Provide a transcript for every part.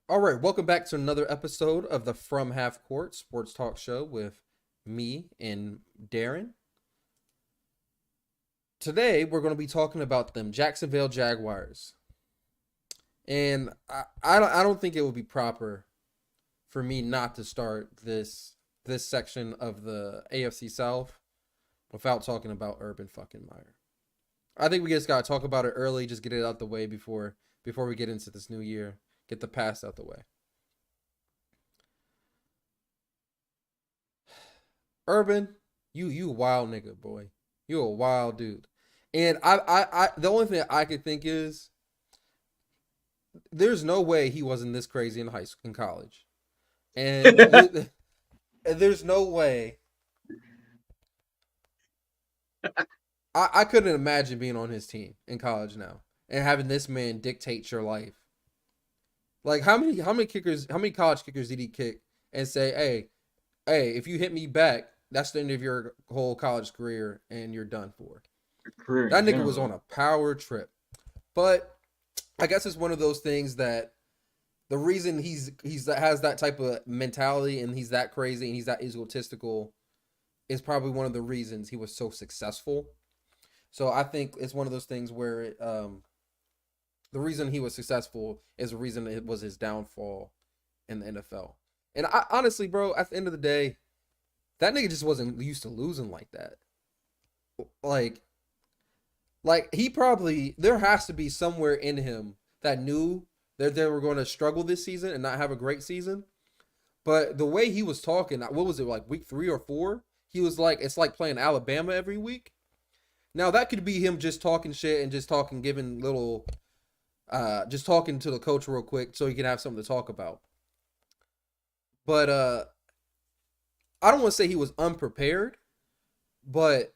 All right, welcome back to another episode of the From Half Court Sports Talk Show with me and Darren. Today, we're going to be talking about them Jacksonville Jaguars, and I don't think it would be proper for me not to start this section of the AFC South without talking about Urban fucking Meyer. I think we just got to talk about it early, just get it out the way before we get into this new year, get the past out the way. Urban, you a wild nigga, boy. You a wild dude. And the only thing I could think is there's no way he wasn't this crazy in high school, in college, and there's no way I couldn't imagine being on his team in college now and having this man dictate your life. Like how many college kickers did he kick and say, hey, if you hit me back, that's the end of your whole college career and you're done for. Career in That nigga was on general. a power trip. But I guess it's one of those things that the reason he's has that type of mentality and he's that crazy and he's that egotistical is probably one of the reasons he was so successful. So I think it's one of those things where the reason he was successful is the reason it was his downfall in the NFL. And I honestly, bro, at the end of the day, that nigga just wasn't used to losing like that. Like he probably there has to be somewhere in him that knew that they were going to struggle this season and not have a great season. But the way he was talking, what was it like week 3 or 4? He was like, it's like playing Alabama every week. Now that could be him just talking shit and just talking, giving little, just talking to the coach real quick so he can have something to talk about. But I don't want to say he was unprepared, but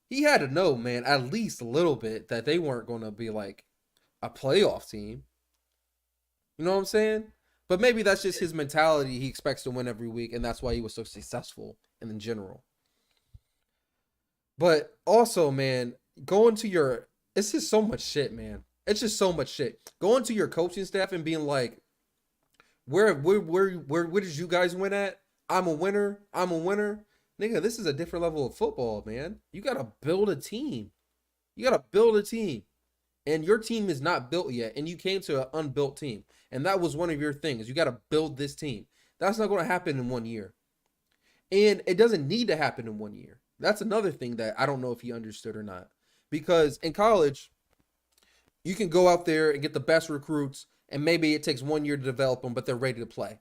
he had to know, man, at least a little bit that they weren't going to be like a playoff team. You know what I'm saying? But maybe that's just his mentality. He expects to win every week, and that's why he was so successful in general. But also, man, going to your it's just so much shit, man. It's just so much shit. Going to your coaching staff and being like, where did you guys win at? I'm a winner. I'm a winner. Nigga, this is a different level of football, man. You gotta build a team. You gotta build a team. And your team is not built yet. And you came to an unbuilt team. And that was one of your things. You gotta build this team. That's not gonna happen in 1 year. And it doesn't need to happen in 1 year. That's another thing that I don't know if he understood or not. Because in college, you can go out there and get the best recruits, and maybe it takes 1 year to develop them, but they're ready to play.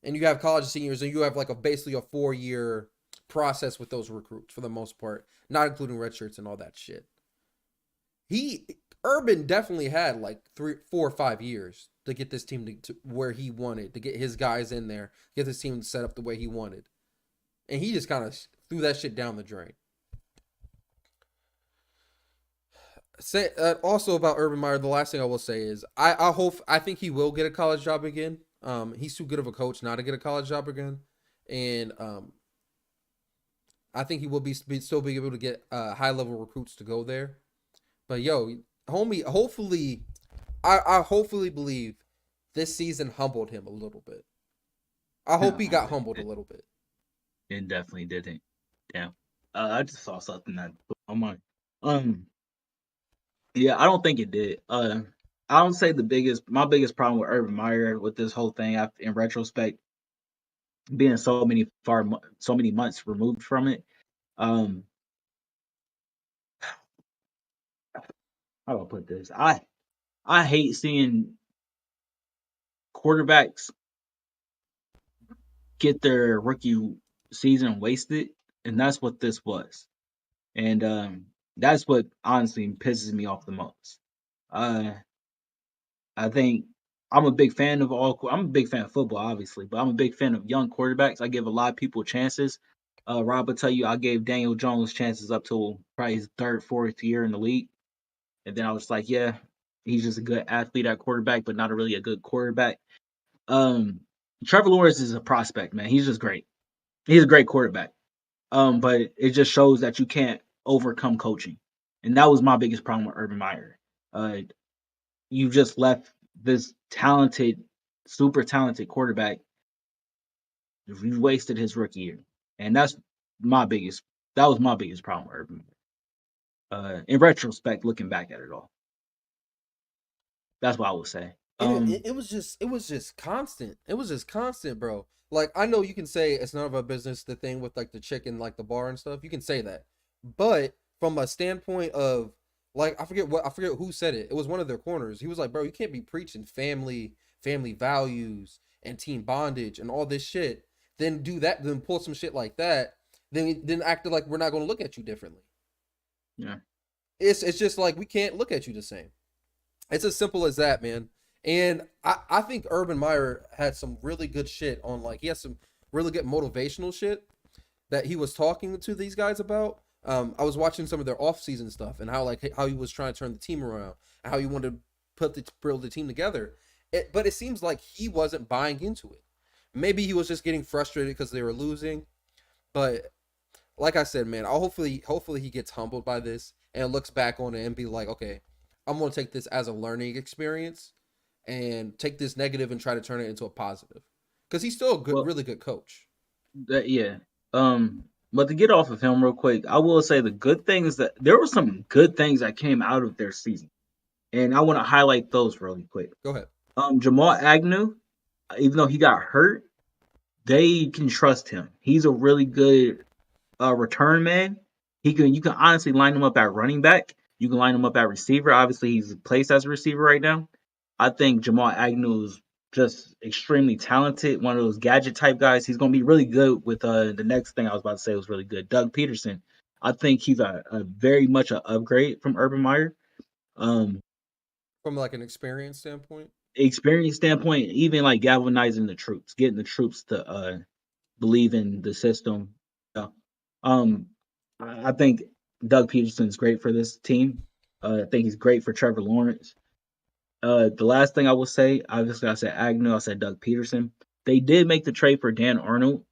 And you have college seniors, and you have like basically a 4 year process with those recruits for the most part, not including red shirts and all that shit. He Urban definitely had like 3, 4, or 5 years to get this team to where he wanted, to get his guys in there, get this team set up the way he wanted, and he just kind of threw that shit down the drain. Say also about Urban Meyer. The last thing I will say is I think he will get a college job again. He's too good of a coach not to get a college job again, and I think he will still be able to get high level recruits to go there. But yo, homie, hopefully, I hopefully believe this season humbled him a little bit. I hope he got humbled a it, little bit. it definitely didn't. Damn. I just saw something that put my mind. Um, yeah, I don't think it did. I don't say my biggest problem with Urban Meyer with this whole thing, in retrospect, being so many months removed from it. Um, how do I put this? I hate seeing quarterbacks get their rookie season wasted, and that's what this was. And that's what honestly pisses me off the most. Uh, I think I'm a big fan of football, obviously, but I'm a big fan of young quarterbacks. I give a lot of people chances. Rob will tell you I gave Daniel Jones chances up till probably his third, fourth year in the league, and then I was like, yeah, he's just a good athlete at quarterback, but not really a good quarterback. Um, Trevor Lawrence is a prospect, man. He's just great. He's a great quarterback. But it just shows that you can't overcome coaching, and that was my biggest problem with Urban Meyer. Uh, you just left this talented super talented quarterback, we wasted his rookie year, and my biggest. That was my biggest problem, Urban. In retrospect, looking back at it all, that's what I would say. It was just constant. It was just constant, bro. Like I know you can say it's none of our business, the thing with like the chicken, like the bar and stuff. You can say that, but from a standpoint of like I forget who said it. It was one of their corners. He was like, bro, you can't be preaching family values and team bondage and all this shit. Then do that. Then pull some shit like that. Then act like we're not going to look at you differently. Yeah. It's just like we can't look at you the same. It's as simple as that, man. And I think Urban Meyer had some really good shit on like he has some really good motivational shit that he was talking to these guys about. I was watching some of their off-season stuff and how he was trying to turn the team around and how he wanted to build the team together. But it seems like he wasn't buying into it. Maybe he was just getting frustrated because they were losing. But like I said, man, hopefully he gets humbled by this and looks back on it and be like, okay, I'm gonna take this as a learning experience and take this negative and try to turn it into a positive. Because he's still a good, Well, really good coach. yeah. But to get off of him real quick, I will say the good thing is that there were some good things that came out of their season, and I want to highlight those really quick. Go ahead. Jamal Agnew, even though he got hurt, they can trust him. He's a really good return man. You can honestly line him up at running back. You can line him up at receiver. Obviously, he's placed as a receiver right now. I think Jamal Agnew is just extremely talented. One of those gadget type guys. He's going to be really good with the next thing I was about to say was really good. Doug Peterson. I think he's a very much an upgrade from Urban Meyer. Um, From like an experience standpoint. Experience standpoint, even like galvanizing the troops, getting the troops to believe in the system. Yeah. Um, I think Doug Peterson's great for this team. I think he's great for Trevor Lawrence. The last thing I will say, obviously, I said Agnew, I said Doug Peterson. They did make the trade for Dan Arnold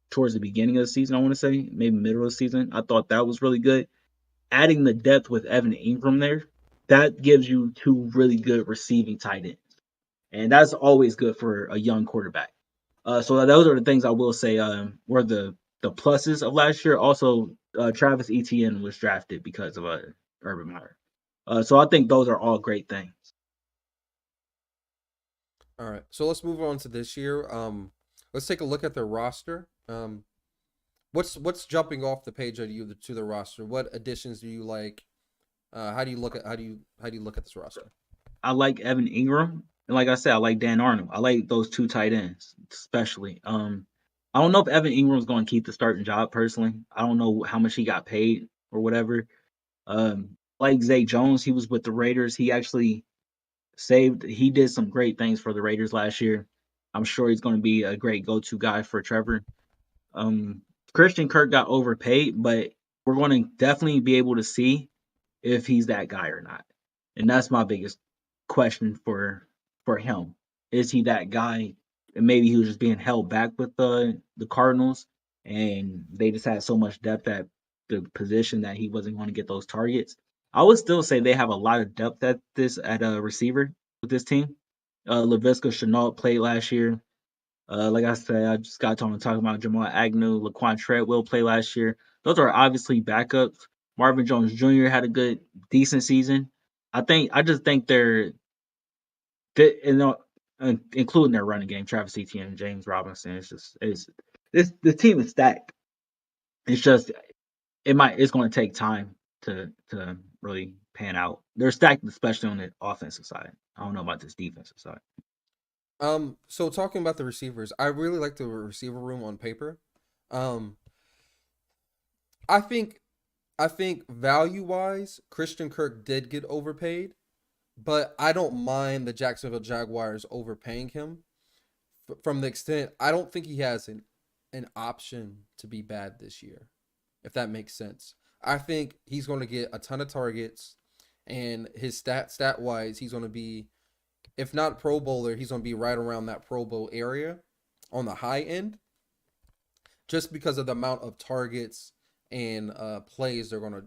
towards the beginning of the season, I want to say, maybe middle of the season. I thought that was really good. Adding the depth with Evan Ingram there, that gives you two really good receiving tight ends. And that's always good for a young quarterback. So those are the things I will say were the pluses of last year. Also, Travis Etienne was drafted because of Urban Meyer. So I think those are all great things. All right. So let's move on to this year. Let's take a look at their roster. What's jumping off the page at you to the roster? What additions do you like? How do you look at this roster? I like Evan Ingram, and like I said, I like Dan Arnold. I like those two tight ends, especially. I don't know if Evan Ingram's going to keep the starting job personally. I don't know how much he got paid or whatever. Like Zay Jones, he was with the Raiders. He actually he did some great things for the Raiders last year. I'm sure he's going to be a great go-to guy for Trevor. Um, Christian Kirk got overpaid, but we're going to definitely be able to see if he's that guy or not. And that's my biggest question for him. Is he that guy? And maybe he was just being held back with the Cardinals, and they just had so much depth at the position that he wasn't going to get those targets. I would still say they have a lot of depth at a receiver with this team. Laviska Chenault played last year. Like I said, I just got to talking about Jamal Agnew, Laquan Treadwell played last year. Those are obviously backups. Marvin Jones Jr. had a decent season. I just think you know, including their running game, Travis Etienne and James Robinson. It's this team is stacked. It's just it's going to take time to really pan out. They're stacked, especially on the offensive side. I don't know about this defensive side. So talking about the receivers, I really like the receiver room on paper. Um, I think I think value wise, Christian Kirk did get overpaid, but I don't mind the Jacksonville Jaguars overpaying him from the extent I don't think he has an option to be bad this year, if that makes sense. I think he's going to get a ton of targets, and his stat wise, he's going to be, if not Pro Bowler, he's going to be right around that Pro Bowl area on the high end, just because of the amount of targets and plays they're going to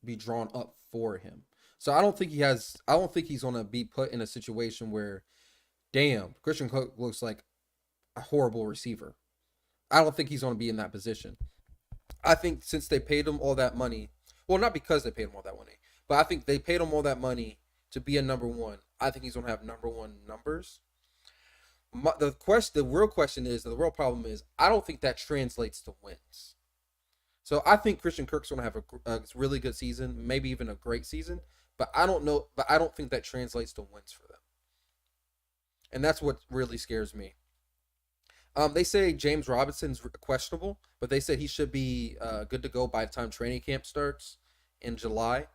be drawn up for him. So I don't think he's going to be put in a situation where damn, Christian Cook looks like a horrible receiver. I don't think he's going to be in that position. I think since they paid him all that money, well, not because they paid him all that money, but I think they paid him all that money to be a number one. I think he's going to have number one numbers. The real question is, the real problem is, I don't think that translates to wins. So I think Christian Kirk's going to have a really good season, maybe even a great season, but I don't know, but I don't think that translates to wins for them, and that's what really scares me. They say James Robinson's questionable, but they said he should be good to go by the time training camp starts in July.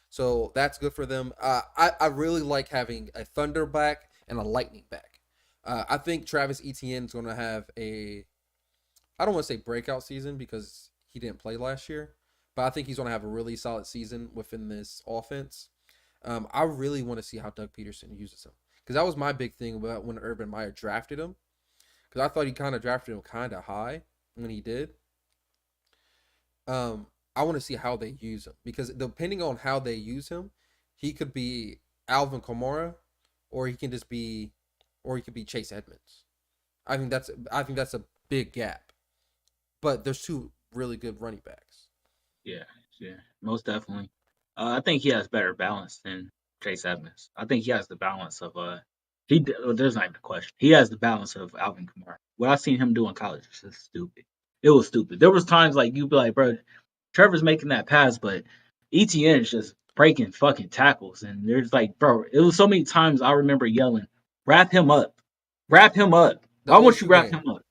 So that's good for them. I really like having a Thunder back and a Lightning back. I think Travis Etienne is going to have I don't want to say breakout season because he didn't play last year, but I think he's going to have a really solid season within this offense. I really want to see how Doug Peterson uses him because that was my big thing about when Urban Meyer drafted him because I thought he kind of drafted him kind of high when he did. I want to see how they use him because depending on how they use him, he could be Alvin Kamara, or he can just be, or he could be Chase Edmonds. I think that's a big gap, but there's two really good running backs. Yeah, yeah, most definitely. I think he has better balance than Chase Edmonds. I think he has the balance of there's not even a question. He has the balance of Alvin Kamara. What I seen him do in college was just stupid. It was stupid. There was times like you'd be like, bro, Trevor's making that pass, but ETN is just breaking fucking tackles, and there's like, bro, it was so many times I remember yelling, "Wrap him up, wrap him up. The Why won't you OSU wrap game, him up?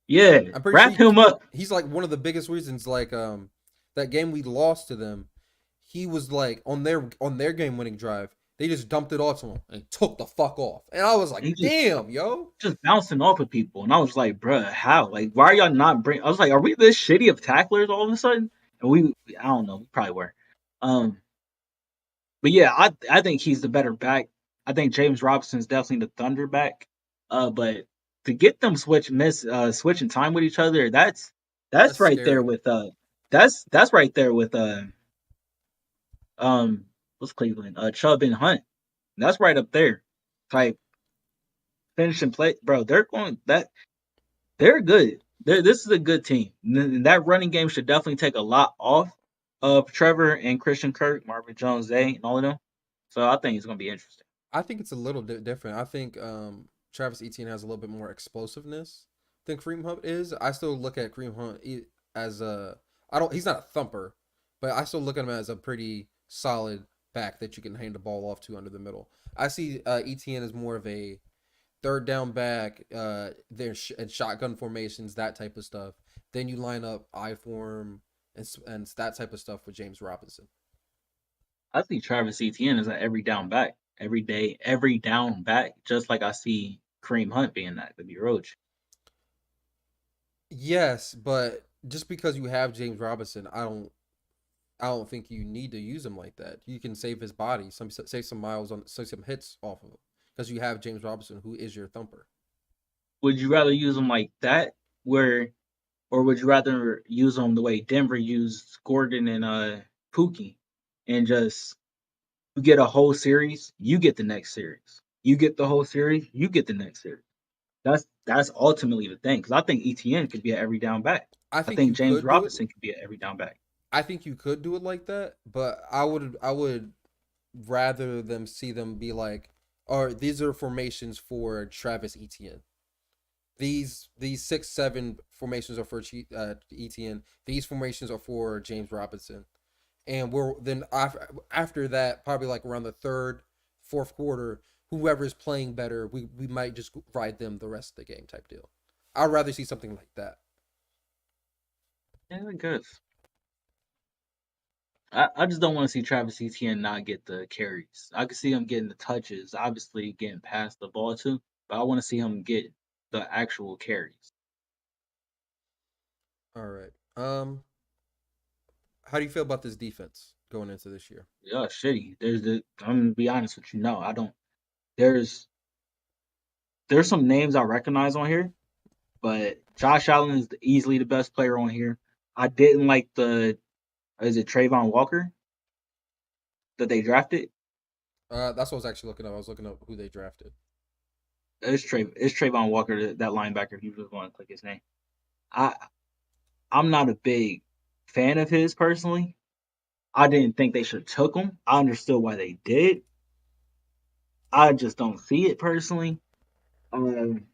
Yeah, I'm pretty sure wrap him up." he's like one of the biggest reasons. Like that game we lost to them, he was like on their game winning drive. They just dumped it off to him and took the fuck off. And I was like, He just damn, yo. just bouncing off of people. And I was like, bruh, how? Like, why are y'all not bring? I was like, are we this shitty of tacklers all of a sudden? And I don't know, we probably were. Um, but yeah, I think he's the better back. I think James Robinson's definitely the Thunder back. But to get them switching time with each other, that's That's right there scary. with that's right there with um what's Cleveland? Chubb and Hunt. That's right up there. Type finishing play, bro. They're good. This is a good team. That running game should definitely take a lot off of Trevor and Christian Kirk, Marvin Jones, Zay, and all of them. So I think it's going to be interesting. I think it's a little different. I think Travis Etienne has a little bit more explosiveness than Kareem Hunt is. I still look at Kareem Hunt as a I don't he's not a thumper, but I still look at him as a pretty solid back that you can hand the ball off to under the middle. I see Etienne as more of a third down back, and shotgun formations, that type of stuff. Then you line up I form and that type of stuff with James Robinson. I see Travis Etienne as an every down back, every day, every down back, just like I see Kareem Hunt being that to be Roach. Yes, but just because you have James Robinson, I don't think you need to use him like that. You can save his body, save some miles on, save some hits off of him because you have James Robinson, who is your thumper. Would you rather use him like that, where, or would you rather use him the way Denver used Gordon and Pookie, and just you get a whole series, you get the next series. You get the whole series, you get the next series. That's ultimately the thing. Because I think ETN could be an every down back. I I think think you James could do it. Robinson could be an every down back. I think you could do it like that, but I would rather them see them be like, or these are formations for Travis Etienne. These 6-7 formations are for Etienne. These formations are for James Robinson. And we're then after that, probably like around the third, fourth quarter, whoever's playing better, we might just ride them the rest of the game type deal. I'd rather see something like that. Yeah, I guess. I just don't want to see Travis Etienne not get the carries. I could see him getting the touches, obviously getting past the ball too, but I want to see him get the actual carries. All right. How do you feel about this defense going into this year? Yeah, shitty. I'm gonna be honest with you. No, I don't. There's there's some names I recognize on here, but Josh Allen is easily the best player on here. I didn't like the is it Trayvon Walker that they drafted? That's what I was actually looking up. I was looking up who they drafted. It's Trayvon Walker, that linebacker. If you just want to click his name, I I'm not a big fan of his personally. I didn't think they should have took him. I understood why they did. I just don't see it personally. Um,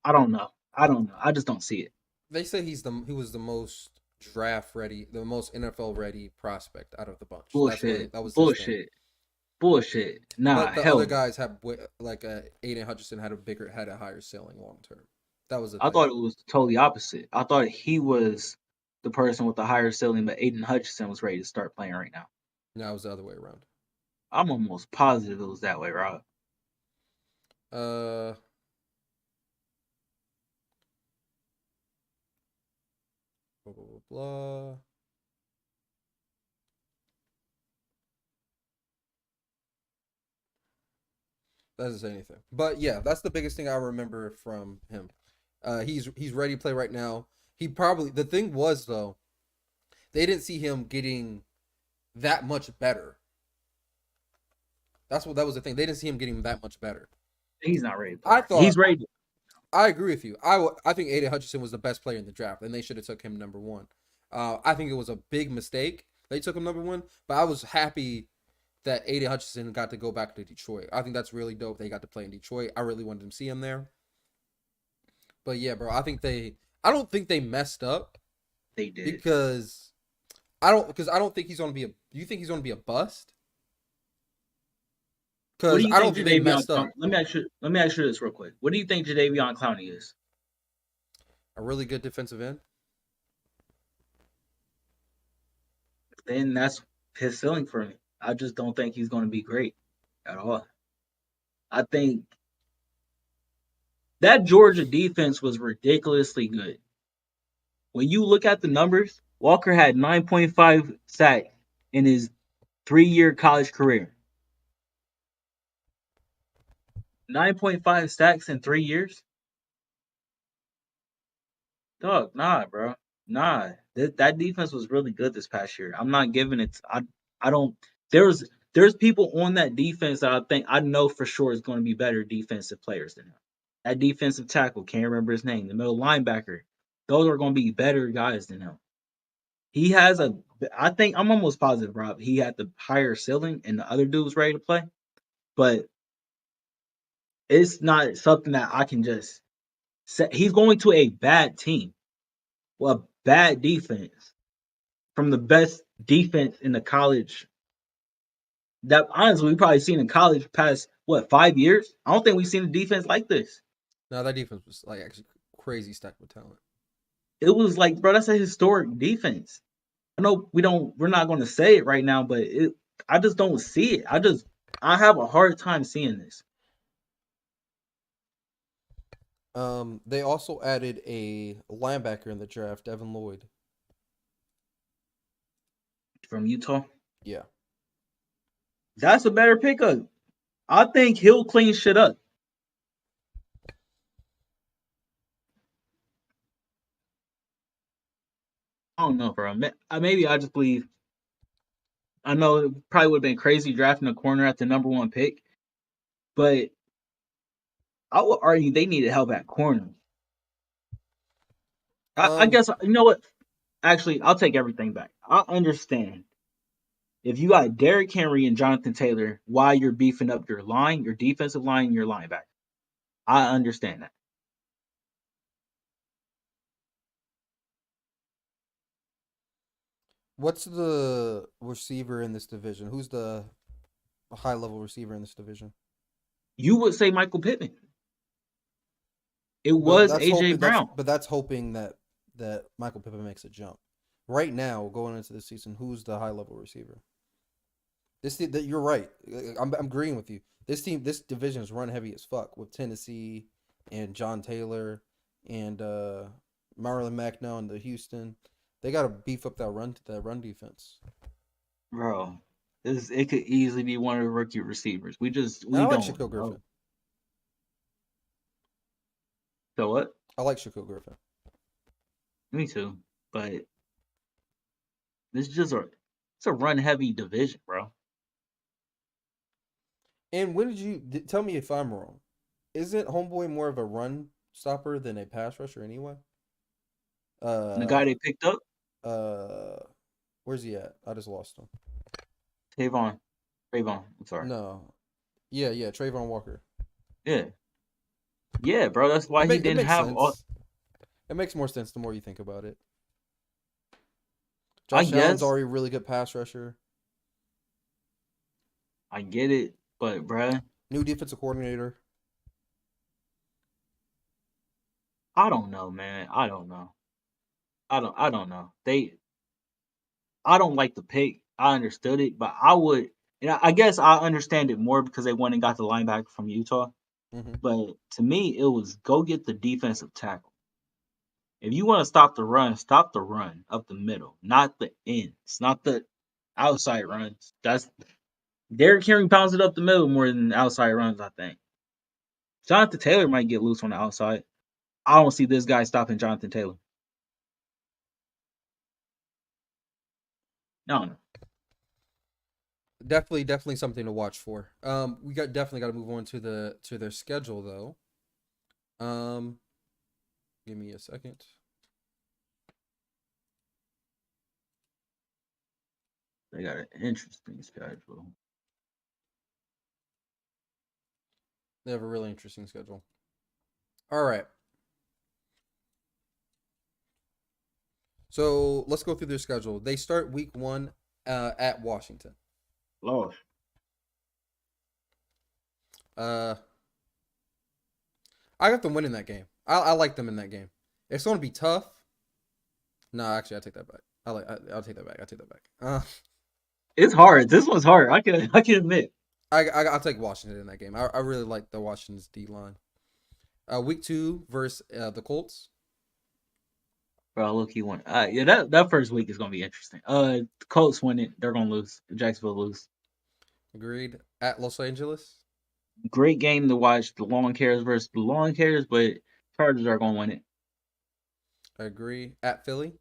I don't know. I don't know. I just don't see it. They say he was the most draft ready, the most NFL ready prospect out of the bunch. Bullshit. That was his thing. Bullshit. Bullshit. Nah, But the hell other no. guys have like Aiden Hutchinson had a higher ceiling long term. That was the I thing. thought it was totally opposite. I thought he was the person with the higher ceiling, but Aiden Hutchinson was ready to start playing right now. Now it was the other way around. I'm almost positive it was that way, Rob. Uh, blah blah blah. Blah. That doesn't say anything. But yeah, that's the biggest thing I remember from him. He's ready to play right now. He probably the thing was though, they didn't see him getting that much better. That was the thing. They didn't see him getting that much better. He's not ready to play I right. He's thought ready. I agree with you. I think Aiden Hutchinson was the best player in the draft, and they should have took him number one. I think it was a big mistake they took him number one, but I was happy that Aiden Hutchinson got to go back to Detroit. I think that's really dope. They got to play in Detroit. I really wanted to see him there. But yeah, bro, I don't think they messed up They did. because I don't think he's gonna be a. Do you think he's gonna be a bust? What do Because you I think don't think they Jadavion? messed up. Let me ask you this real quick. What do you think Jadavion Clowney is? A really good defensive end. Then that's his ceiling for me. I just don't think he's going to be great at all. I think that Georgia defense was ridiculously good. When you look at the numbers, Walker had 9.5 sacks in his 3-year college career. 9.5 sacks in 3 years? Dog, nah, bro. Nah. That defense was really good this past year. I'm not giving it. I don't. There's there's people on that defense that I know for sure is going to be better defensive players than him. That defensive tackle, can't remember his name. The middle linebacker, those are going to be better guys than him. He has a. I think I'm almost positive, Rob. He had the higher ceiling, and the other dude was ready to play. But it's not something that I can just say. He's going to a bad team, well, a bad defense from the best defense in the college. That honestly, we probably seen in college past what 5 years. I don't think we've seen a defense like this. Now that defense was like actually crazy stacked with talent. It was like, bro, that's a historic defense. I know we're not going to say it right now, but I just don't see it. I have a hard time seeing this. They also added a linebacker in the draft, Devin Lloyd. From Utah. Yeah. That's a better pickup. I think he'll clean shit up. I don't know, bro. Maybe I just believe. I know it probably would have been crazy drafting a corner at the number one pick, but I would argue they needed help at corner. I Um, guess you know what? Actually, I'll take everything back. I understand if you got Derrick Henry and Jonathan Taylor, why you're beefing up your line, your defensive line, and your linebacker. I understand that. what's the receiver in this division? Who's the high level receiver in this division? You would say Michael Pittman. It But was AJ Brown. that's hoping that Michael Pippen makes a jump. Right now, going into the season, who's the high level receiver? That you're right. I'm agreeing with you. This division is run heavy as fuck with Tennessee and John Taylor and Marlon Mack now in the Houston. They got to beef up that run defense. Bro, it could easily be one of the rookie receivers. And We I like don't Shaquille know. Griffin. So what? I like Shaquille Griffin. Me too. But this is just it's a run heavy division, bro. And when did you tell me if I'm wrong? Isn't Homeboy more of a run stopper than a pass rusher anyway? The guy Uh, they picked up, uh, where's he at? I just lost him. Trayvon. Trayvon. I'm sorry. No. Yeah, Trayvon Walker. Yeah, yeah, bro. That's why he It didn't makes have all. sense. It makes more sense the more you think about it. I Josh Allen's guess already a really good pass rusher. I get it, but bruh, New defensive coordinator. I don't know, man. I don't know. I don't know. I don't like the pick. I understood it, but I would, and I guess I understand it more because they went and got the linebacker from Utah. Hmm. But to me, it was go get the defensive tackle. If you want to stop the run up the middle, not the ends, not the outside runs. That's Derrick Henry pounds it up the middle more than outside runs, I think. Jonathan Taylor might get loose on the outside. I don't see this guy stopping Jonathan Taylor. No. Definitely something to watch for. We got definitely got to move on to their schedule though. Um, give me a second. They got an interesting schedule. They have a really interesting schedule. All right. So let's go through their schedule. They start week one at Washington. Lost. Uh, I got them winning that game. I like them in that game. It's going to be tough. No, actually, I take that back. I'll take that back. I take that back. It's hard. This one's hard. I can admit. I'll take Washington in that game. I really like the Washington's D line. Week two versus the Colts. Bro, look, he won. Yeah, that first week is gonna be interesting. The Colts win it. They're gonna lose. Jacksonville lose. Agreed. At Los Angeles. Great game to watch. The Lawn Cares versus the Lawn Cares, but Chargers are gonna win it. I agree. At Philly.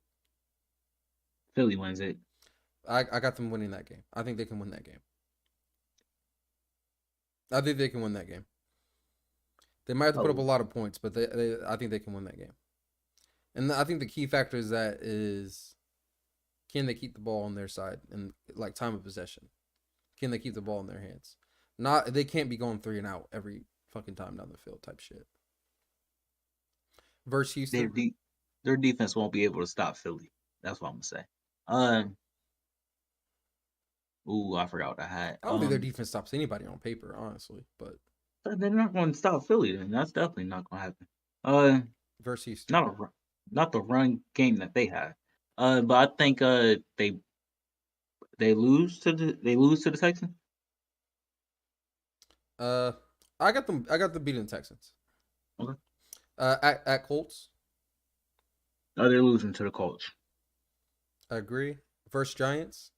Philly wins it. I got them winning that game. I think they can win that game. I think they can win that game. They might have to put up a Oh, lot of points, but I think they can win that game. And I think the key factor is can they keep the ball on their side and like time of possession? Can they keep the ball in their hands? Not they can't be going 3 and out every fucking time down the field type shit. Versus their Houston. their defense won't be able to stop Philly. That's what I'm gonna say. Um, ooh, I forgot what I had. I don't think their defense stops anybody on paper, honestly. But They're not going to stop Philly. Then that's definitely not going to happen. Uh, versus Houston. not not the run game that they have. But I think they lose to the Texans. Uh, I got them. I got them beating the Texans. Okay. At Colts. No, they're losing to the Colts. I agree. Versus Giants.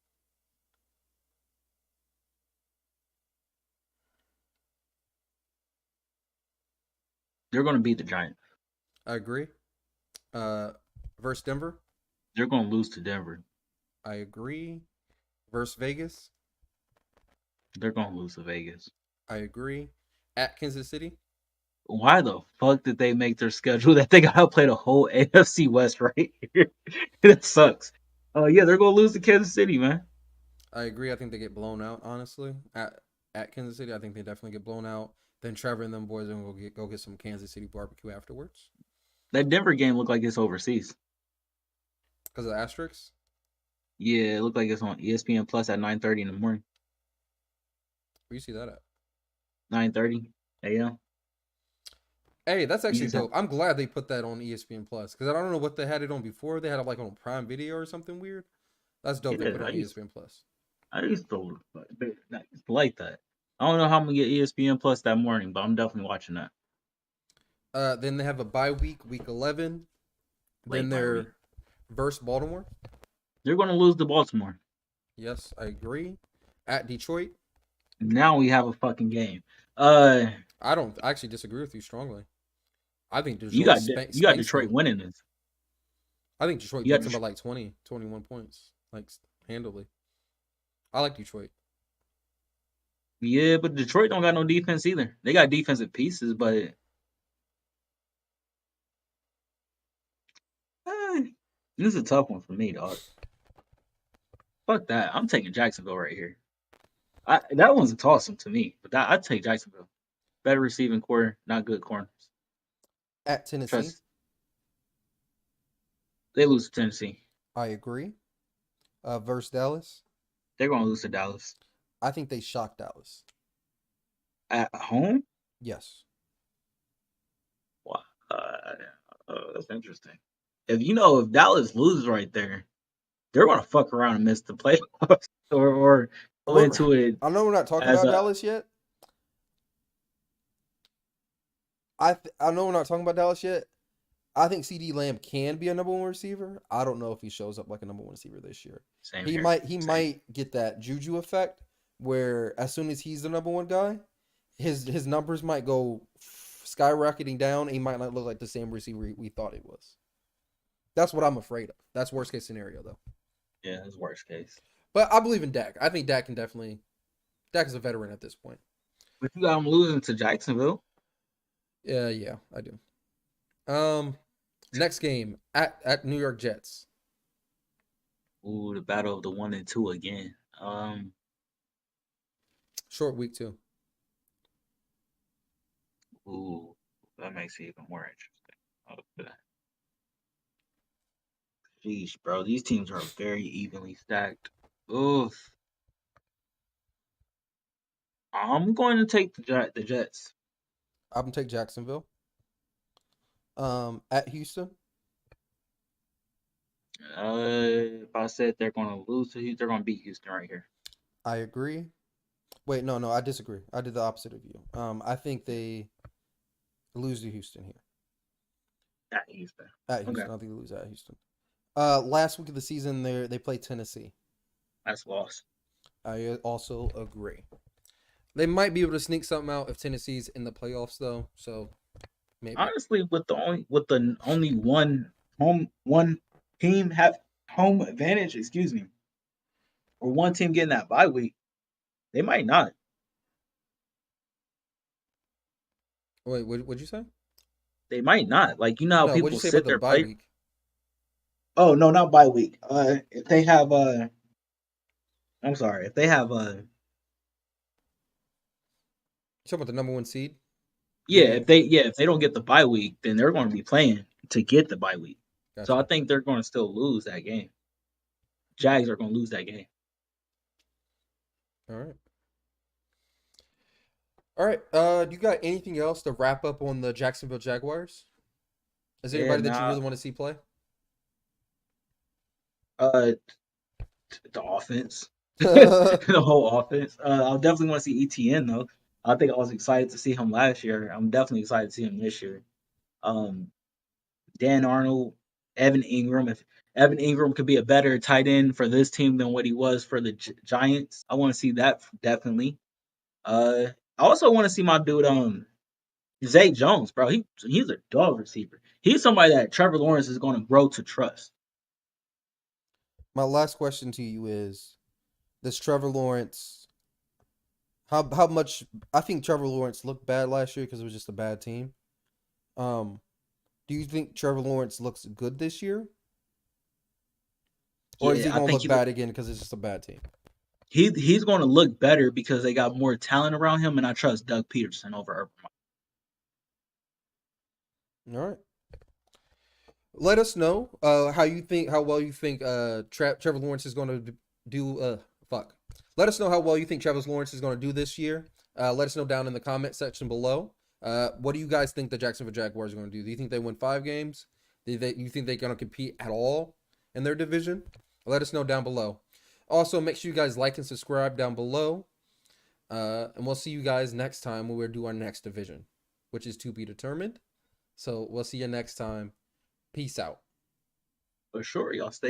They're going to beat the Giants. I agree. Uh, versus Denver. They're going to lose to Denver. I agree. Versus Vegas. They're going to lose to Vegas. I agree. At Kansas City. Why the fuck did they make their schedule that they got to play the whole AFC West right here? That sucks. Yeah, they're going to lose to Kansas City, man. I agree. I think they get blown out. Honestly, at Kansas City, I think they definitely get blown out. Then Trevor and them boys are gonna go get some Kansas City barbecue afterwards That Denver game looked like it's overseas. because of the asterisks. Yeah, it looked like it's on ESPN Plus at 9:30 in the morning. Where you see that at? 9:30 a.m. Hey, that's You actually just have, dope. I'm glad they put that on ESPN Plus because I don't know what they had it on before. They had it like on Prime Video or something weird. That's dope. They yeah, put it on ESPN Plus. I used to like that. I don't know how I'm gonna get ESPN Plus that morning, but I'm definitely watching that. Then they have a bye week, week 11. Then Late by week. they're versus Baltimore. They're gonna lose to Baltimore. Yes, I agree. At Detroit. Now we have a fucking game. I don't I actually disagree with you strongly. I think You Detroit got you got spanks Detroit them. winning this. I think Detroit You got beats them by like 20, 21 points, like handily. I like Detroit. Yeah, but Detroit don't got no defense either. They got defensive pieces, but eh, this is a tough one for me, dog. Fuck that. I'm taking Jacksonville right here. That one's a toss up to me, but I'd take Jacksonville. Better receiving core, not good corners. At Tennessee, Trust they lose to Tennessee. I agree. Versus Dallas, They're going to lose to Dallas I think they shocked Dallas. at home. Yes. Wow, that's interesting. If Dallas loses right there, they're going to fuck around and miss the playoffs or go into it I know we're not talking as about a Dallas yet. I know we're not talking about Dallas yet. I think CD Lamb can be a number one receiver. I don't know if he shows up like a number one receiver this year. same He here. might he Same. might get that juju effect where as soon as he's the number one guy, his numbers might go skyrocketing down. And he might not look like the same receiver we thought he was. That's what I'm afraid of. That's worst case scenario though. Yeah, that's worst case. But I believe in Dak. I think Dak can definitely. Dak is a veteran at this point. But you got them losing to Jacksonville. Yeah, I do. Next game at New York Jets. Ooh, the battle of the 1 and 2 again. Short week too. Ooh, that makes it even more interesting. Okay. Jeez, bro, these teams are very evenly stacked. Oof. I'm going to take the Jets. I'm gonna take Jacksonville. At Houston. If I said they're going to lose to Houston, they're going to beat Houston right here. I agree. Wait, no, I disagree. I did the opposite of you. I think they lose to Houston here. At Houston. At Houston, Okay. I think they lose at Houston. Last week of the season, they play Tennessee. That's lost. I also agree. They might be able to sneak something out if Tennessee's in the playoffs, though. So maybe. Honestly, with the only one team have home advantage, excuse me, or one team getting that bye week, they might not. Wait, what'd you say? They might not. Like how No, what'd you people say about sit the there bye play. week? Oh no, not bye week. If they have I'm sorry, if they have You talking about the number one seed? if they don't get the bye week, then they're going to be playing to get the bye week. So I Gotcha. think they're going to still lose that game. Jags are going to lose that game. All right. All right. Do you got anything else to wrap up on the Jacksonville Jaguars? Is there Yeah, anybody that you nah. really want to see play? The offense, the whole offense. I'll definitely want to see ETN though. I think I was excited to see him last year. I'm definitely excited to see him this year. Um, Dan Arnold, Evan Ingram. If Evan Ingram could be a better tight end for this team than what he was for the Giants, I want to see that definitely. I also want to see my dude Zay Jones, bro. He's a dog receiver. He's somebody that Trevor Lawrence is going to grow to trust. My last question to you is: does Trevor Lawrence? How much? I think Trevor Lawrence looked bad last year because it was just a bad team. Do you think Trevor Lawrence looks good this year, or is he Yeah, I going to think look bad again because it's just a bad team? he's going to look better because they got more talent around him, and I trust Doug Peterson over Urban All right. Let us know how well you think Trevor Lawrence is going to do. Fuck. Let us know how well you think Trevor Lawrence is going to do this year. Let us know down in the comment section below. What do you guys think the Jacksonville Jaguars are going to do? Do you think they win 5 games? You think they're going to compete at all in their division? Let us know down below. Also, make sure you guys like and subscribe down below. And we'll see you guys next time when we do our next division, which is to be determined. So we'll see you next time. Peace out. for sure. Y'all stay